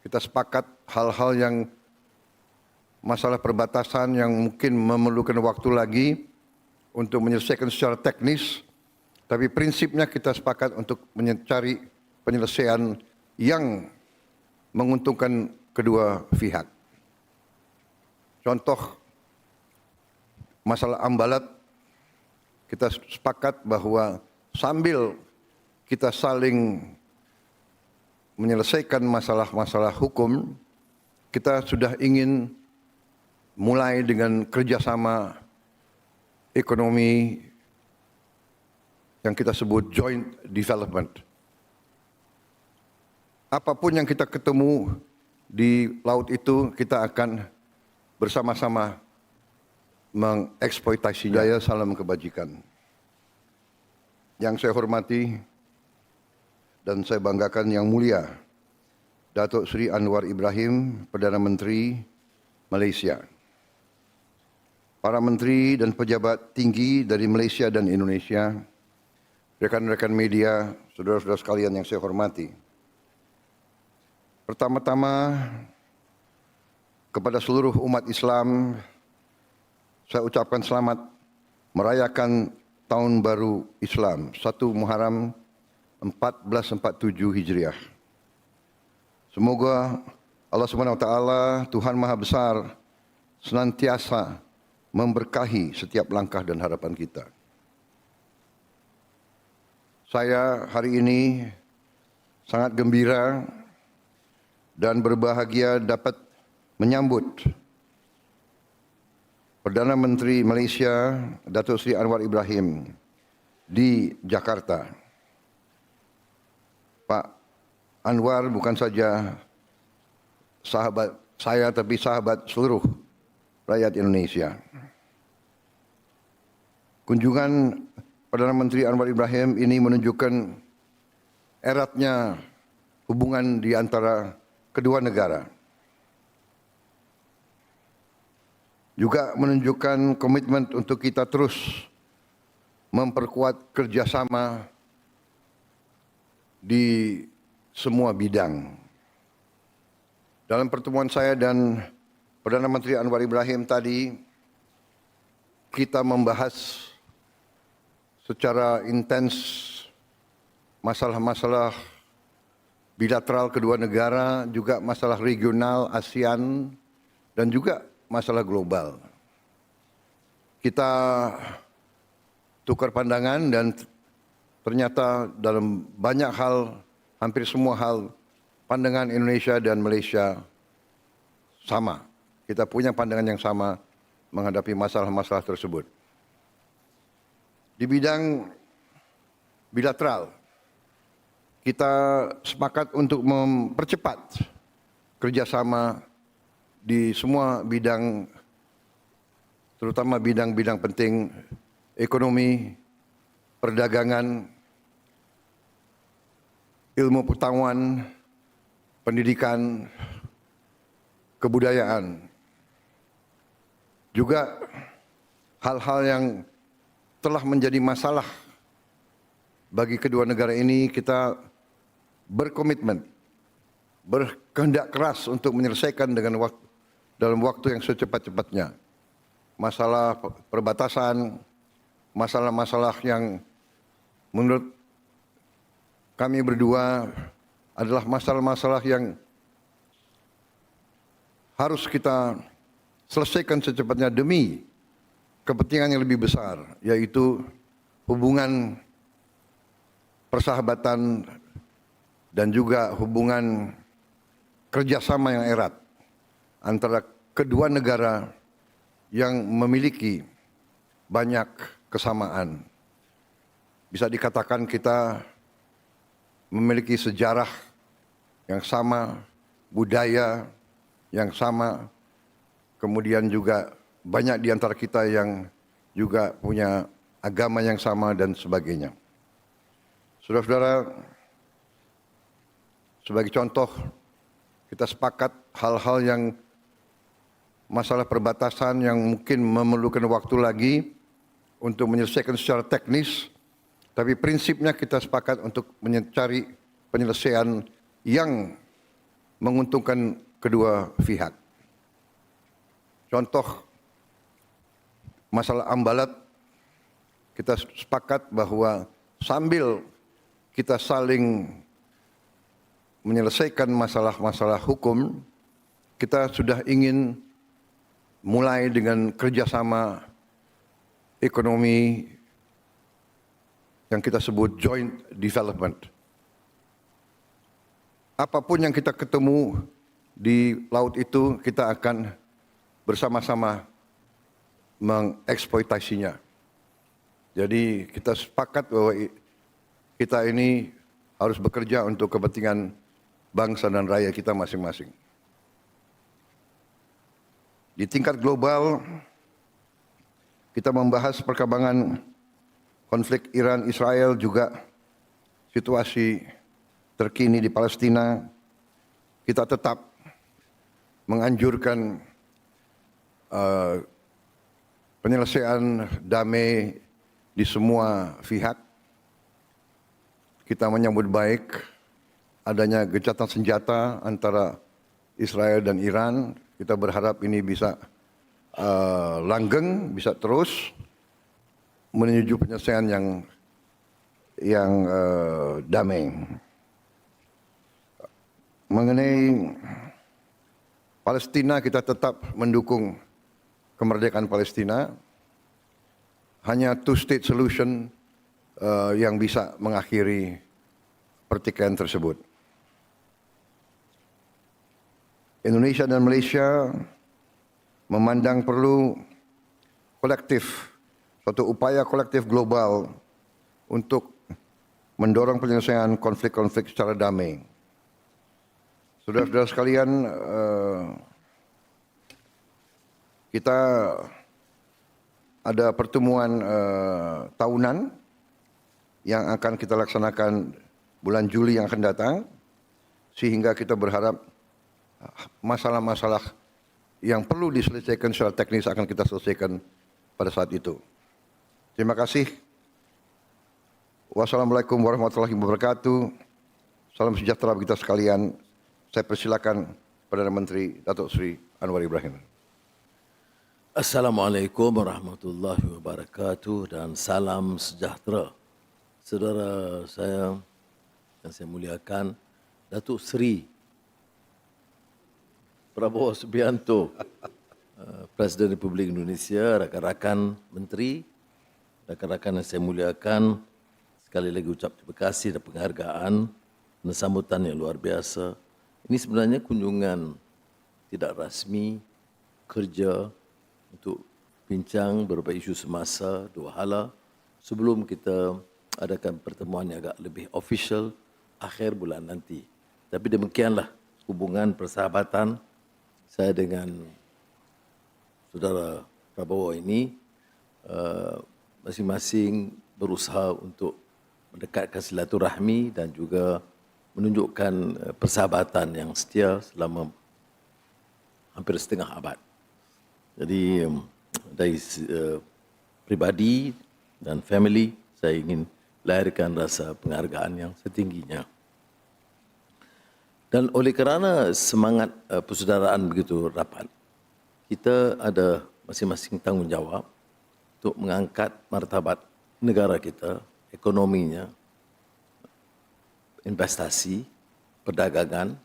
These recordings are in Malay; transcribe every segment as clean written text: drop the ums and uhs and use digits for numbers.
kita sepakat hal-hal yang masalah perbatasan yang mungkin memerlukan waktu lagi untuk menyelesaikan secara teknis, tapi prinsipnya kita sepakat untuk mencari penyelesaian yang menguntungkan kedua pihak. Contoh masalah Ambalat, kita sepakat bahwa sambil kita saling menyelesaikan masalah-masalah hukum, kita sudah ingin mulai dengan kerjasama ekonomi yang kita sebut joint development. Apapun yang kita ketemu di laut itu, kita akan bersama-sama mengeksploitasinya. Daya salam kebajikan. Yang saya hormati dan saya banggakan yang mulia, Datuk Seri Anwar Ibrahim, Perdana Menteri Malaysia. Para menteri dan pejabat tinggi dari Malaysia dan Indonesia, rekan-rekan media, saudara-saudara sekalian yang saya hormati. Pertama-tama, kepada seluruh umat Islam, saya ucapkan selamat merayakan Tahun Baru Islam, 1 Muharram 1447 Hijriah. Semoga Allah SWT, Tuhan Maha Besar, senantiasa memberkahi setiap langkah dan harapan kita. Saya hari ini sangat gembira dan berbahagia dapat menyambut Perdana Menteri Malaysia, Datuk Seri Anwar Ibrahim di Jakarta. Pak Anwar bukan saja sahabat saya, tapi sahabat seluruh rakyat Indonesia. Kunjungan Perdana Menteri Anwar Ibrahim ini menunjukkan eratnya hubungan di antara kedua negara. Juga menunjukkan komitmen untuk kita terus memperkuat kerjasama di semua bidang. Dalam pertemuan saya dan Perdana Menteri Anwar Ibrahim tadi, kita membahas secara intens masalah-masalah bilateral kedua negara, juga masalah regional ASEAN, dan juga masalah global. Kita tukar pandangan dan ternyata dalam banyak hal, hampir semua hal, pandangan Indonesia dan Malaysia sama. Kita punya pandangan yang sama menghadapi masalah-masalah tersebut. Di bidang bilateral, kita sepakat untuk mempercepat kerjasama di semua bidang, terutama bidang-bidang penting ekonomi, perdagangan, ilmu pengetahuan, pendidikan, kebudayaan. Juga hal-hal yang telah menjadi masalah bagi kedua negara ini, kita berkomitmen, berkehendak keras untuk menyelesaikan dalam waktu yang secepat-cepatnya. Masalah perbatasan, masalah-masalah yang menurut kami berdua adalah masalah-masalah yang harus kita selesaikan secepatnya demi kepentingan yang lebih besar, yaitu hubungan persahabatan dan juga hubungan kerjasama yang erat antara kedua negara yang memiliki banyak kesamaan. Bisa dikatakan kita memiliki sejarah yang sama, budaya yang sama, kemudian juga banyak di antara kita yang juga punya agama yang sama dan sebagainya. Saudara-saudara, sebagai contoh, kita sepakat hal-hal yang masalah perbatasan yang mungkin memerlukan waktu lagi untuk menyelesaikan secara teknis, tapi prinsipnya kita sepakat untuk mencari penyelesaian yang menguntungkan kedua pihak. Contoh masalah Ambalat, kita sepakat bahwa sambil kita saling menyelesaikan masalah-masalah hukum, kita sudah ingin mulai dengan kerjasama ekonomi yang kita sebut joint development. Apapun yang kita ketemu di laut itu, kita akan bersama-sama mengeksploitasinya. Jadi kita sepakat bahwa kita ini harus bekerja untuk kepentingan bangsa dan rakyat kita masing-masing. Di tingkat global, kita membahas perkembangan konflik Iran-Israel, juga situasi terkini di Palestina. Kita tetap menganjurkan penyelesaian damai di semua pihak. Kita menyambut baik adanya gencatan senjata antara Israel dan Iran. Kita berharap ini bisa langgeng, bisa terus menuju penyelesaian yang damai. Mengenai Palestina, kita tetap mendukung kemerdekaan Palestina. Hanya two-state solution yang bisa mengakhiri pertikaian tersebut. Indonesia dan Malaysia memandang perlu suatu upaya kolektif global untuk mendorong penyelesaian konflik-konflik secara damai. Saudara-saudara sekalian, kita ada pertemuan tahunan yang akan kita laksanakan bulan Juli yang akan datang, sehingga kita berharap masalah-masalah yang perlu diselesaikan secara teknis akan kita selesaikan pada saat itu. Terima kasih. Wassalamualaikum warahmatullahi wabarakatuh. Salam sejahtera bagi kita sekalian. Saya persilakan Perdana Menteri Datuk Seri Anwar Ibrahim. Assalamualaikum warahmatullahi wabarakatuh dan salam sejahtera. Saudara saya yang saya muliakan, Datuk Seri Prabowo Subianto, Presiden Republik Indonesia, rakan-rakan menteri, rakan-rakan yang saya muliakan, sekali lagi ucap terima kasih dan penghargaan dan sambutan yang luar biasa. Ini sebenarnya kunjungan tidak rasmi kerja untuk bincang beberapa isu semasa, dua hala, sebelum kita adakan pertemuan yang agak lebih official akhir bulan nanti. Tapi demikianlah hubungan persahabatan saya dengan saudara Prabowo ini, masing-masing berusaha untuk mendekatkan silaturahmi dan juga menunjukkan persahabatan yang setia selama hampir setengah abad. Jadi dari pribadi dan family, saya ingin lahirkan rasa penghargaan yang setingginya. Dan oleh kerana semangat persaudaraan begitu rapat, kita ada masing-masing tanggungjawab untuk mengangkat martabat negara kita, ekonominya, investasi, perdagangan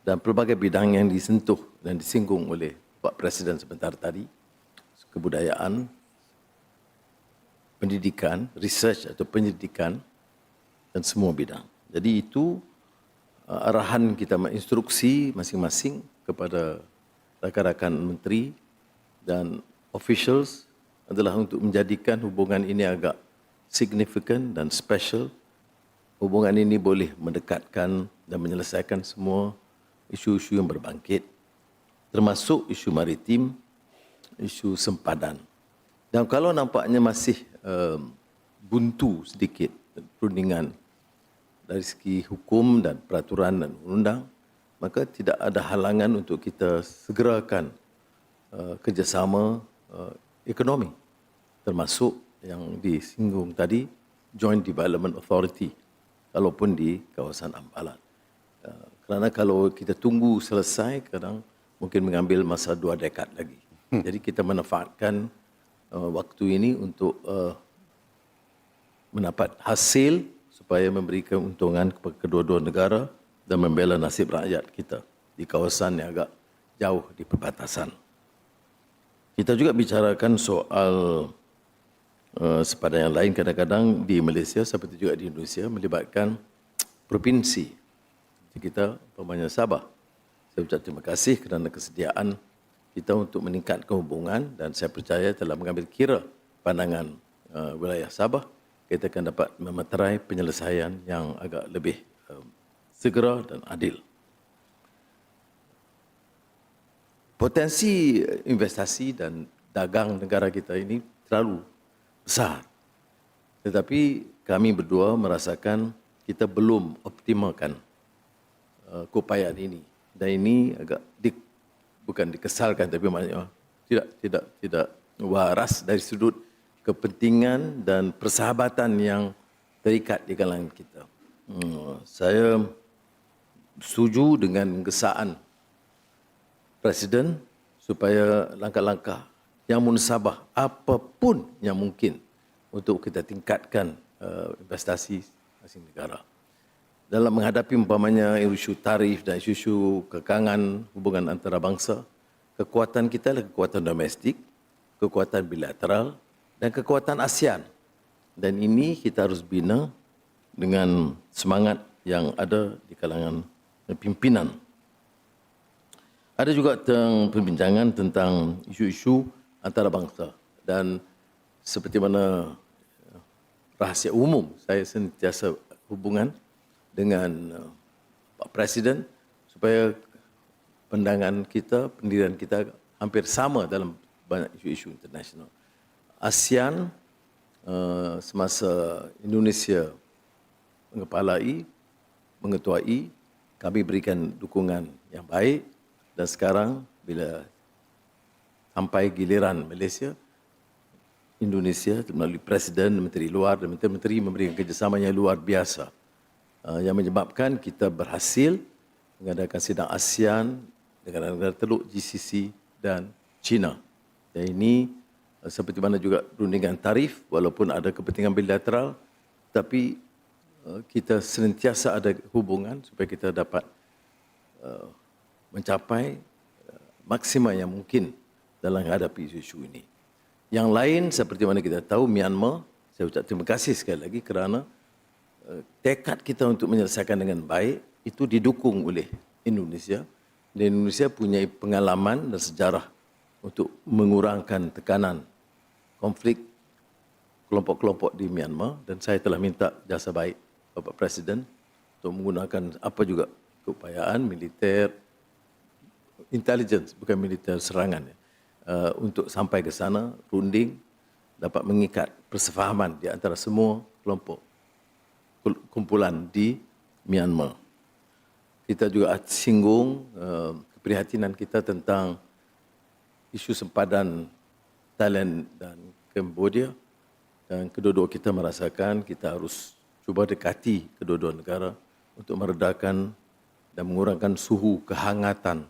dan pelbagai bidang yang disentuh dan disinggung oleh Pak Presiden sebentar tadi, kebudayaan, pendidikan, research atau penyidikan dan semua bidang. Jadi itu arahan kita, instruksi masing-masing kepada rakan-rakan menteri dan officials adalah untuk menjadikan hubungan ini agak signifikan dan special. Hubungan ini boleh mendekatkan dan menyelesaikan semua isu-isu yang berbangkit, termasuk isu maritim, isu sempadan. Dan kalau nampaknya masih buntu sedikit perundingan dari segi hukum dan peraturan dan undang, maka tidak ada halangan untuk kita segerakan kerjasama ekonomi, termasuk yang disinggung tadi, Joint Development Authority, walaupun di kawasan Ambalat. Kerana kalau kita tunggu selesai, kadang mungkin mengambil masa 2 dekad lagi. Jadi kita manfaatkan waktu ini untuk mendapat hasil supaya memberi keuntungan kepada kedua-dua negara dan membela nasib rakyat kita di kawasan yang agak jauh di perbatasan. Kita juga bicarakan soal sepadan yang lain kadang-kadang di Malaysia seperti juga di Indonesia melibatkan provinsi. Kita umpamanya Sabah. Saya ucap terima kasih kerana kesediaan kita untuk meningkatkan hubungan dan saya percaya telah mengambil kira pandangan wilayah Sabah, kita akan dapat memeterai penyelesaian yang agak lebih segera dan adil. Potensi investasi dan dagang negara kita ini terlalu besar. Tetapi kami berdua merasakan kita belum optimalkan keupayaan ini. Dan ini agak bukan dikesalkan tapi maknanya tidak waras dari sudut kepentingan dan persahabatan yang terikat di kalangan kita. Saya setuju dengan gesaan Presiden supaya langkah-langkah yang munasabah apapun yang mungkin untuk kita tingkatkan investasi masing negara. Dalam menghadapi umpamanya isu tarif dan isu kekangan hubungan antarabangsa, kekuatan kita adalah kekuatan domestik, kekuatan bilateral dan kekuatan ASEAN. Dan ini kita harus bina dengan semangat yang ada di kalangan pimpinan. Ada juga perbincangan tentang isu-isu antarabangsa dan seperti mana rahasia umum, saya sentiasa hubungan dengan Pak Presiden supaya pandangan kita, pendirian kita hampir sama dalam banyak isu-isu internasional. ASEAN semasa Indonesia mengetuai, kami berikan dukungan yang baik dan sekarang bila sampai giliran Malaysia, Indonesia melalui Presiden, Menteri Luar dan Menteri-Menteri memberikan kerjasama yang luar biasa. Yang menyebabkan kita berhasil mengadakan sidang ASEAN dengan negara Teluk, GCC dan China. Dan ini seperti mana juga rundingan tarif, walaupun ada kepentingan bilateral, tapi kita senantiasa ada hubungan supaya kita dapat mencapai maksima yang mungkin dalam menghadapi isu-isu ini. Yang lain seperti mana kita tahu, Myanmar, saya ucap terima kasih sekali lagi kerana tekad kita untuk menyelesaikan dengan baik itu didukung oleh Indonesia. Dan Indonesia punya pengalaman dan sejarah untuk mengurangkan tekanan konflik kelompok-kelompok di Myanmar dan saya telah minta jasa baik Bapak Presiden untuk menggunakan apa juga keupayaan militer, intelligence, bukan militer serangan, untuk sampai ke sana, runding, dapat mengikat persefahaman di antara semua kelompok kumpulan di Myanmar. Kita juga singgung keprihatinan kita tentang isu sempadan Thailand dan Cambodia dan kedua-dua kita merasakan kita harus cuba dekati kedua-dua negara untuk meredakan dan mengurangkan suhu kehangatan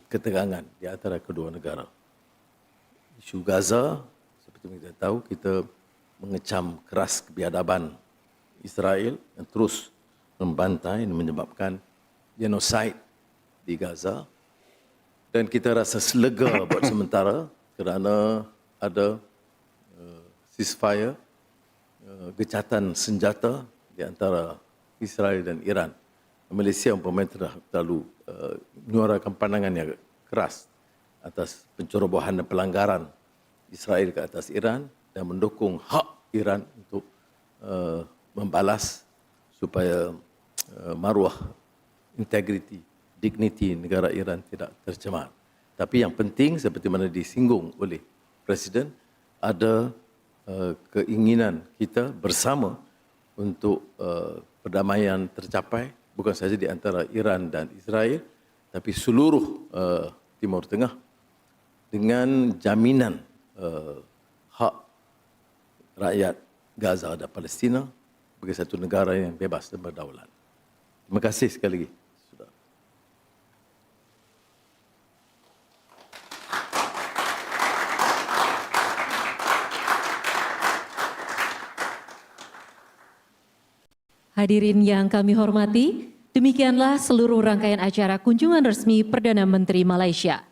ketegangan di antara kedua negara. Isu Gaza, seperti kita tahu, kita mengecam keras kebiadaban Israel yang terus membantai dan menyebabkan genosid di Gaza. Dan kita rasa lega buat sementara kerana ada ceasefire, gecatan senjata di antara Israel dan Iran. Malaysia umpamanya telah terlalu menyuarakan pandangan yang keras atas pencerobohan dan pelanggaran Israel ke atas Iran dan mendukung hak Iran untuk membalas supaya maruah, integriti, dignity negara Iran tidak tercemar. Tapi yang penting seperti mana disinggung oleh Presiden, ada keinginan kita bersama untuk perdamaian tercapai bukan sahaja di antara Iran dan Israel tapi seluruh Timur Tengah dengan jaminan hak rakyat Gaza dan Palestin sebagai satu negara yang bebas dan berdaulat. Terima kasih sekali lagi. Hadirin yang kami hormati, demikianlah seluruh rangkaian acara kunjungan resmi Perdana Menteri Malaysia.